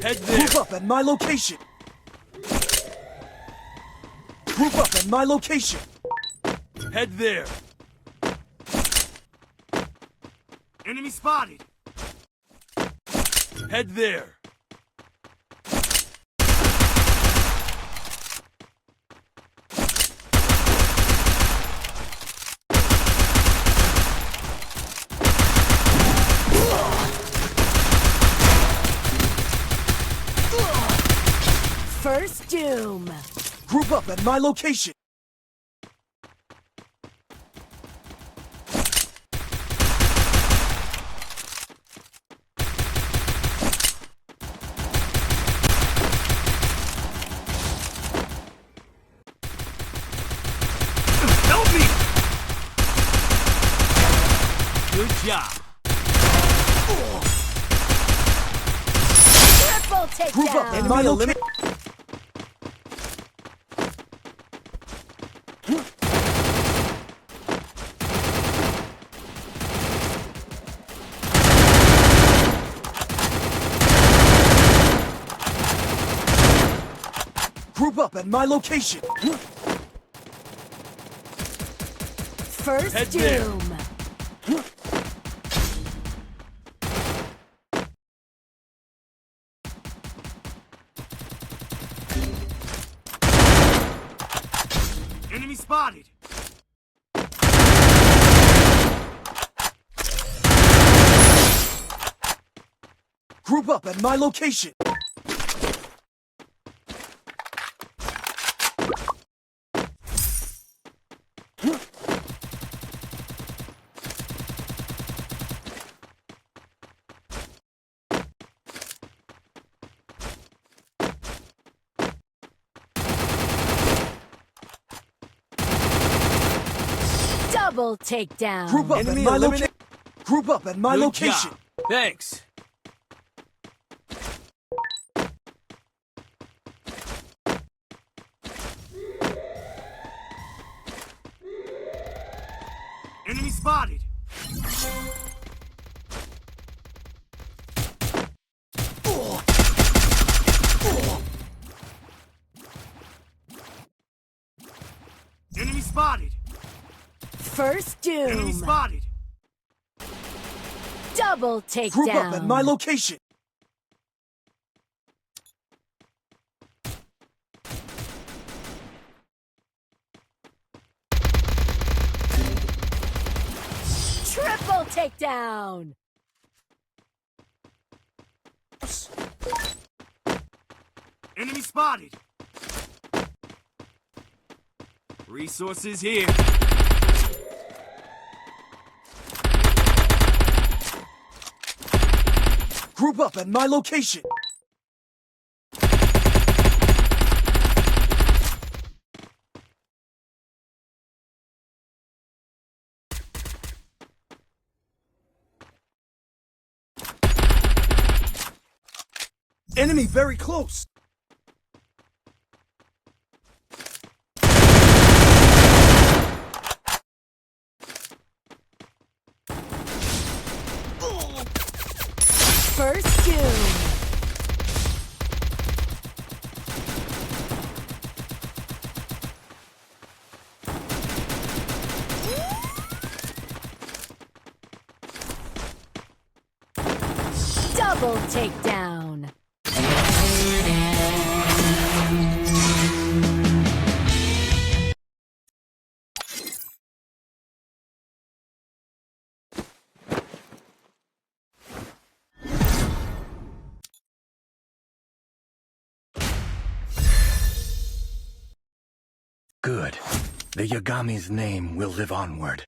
Head there. Group up at my location. Group up at my location. Head there. Enemy spotted. Head there. First doom. Group up at my location. Help me! Good job. Triple Group up at takedown. my location. Group up at my location. First Head there. doom. Enemy spotted. Group up at my location. Double takedown. Group up Enemy at my eliminated. location. Group up at my Good location. job. Thanks. Enemy spotted. Enemy spotted. First Enemy doom. spotted. Double Group up at my takedown. location. Triple takedown. Enemy spotted. Resources here. Group up at my location. Enemy very close. First doom. Double takedown. Good. The Yagami's name will live onward.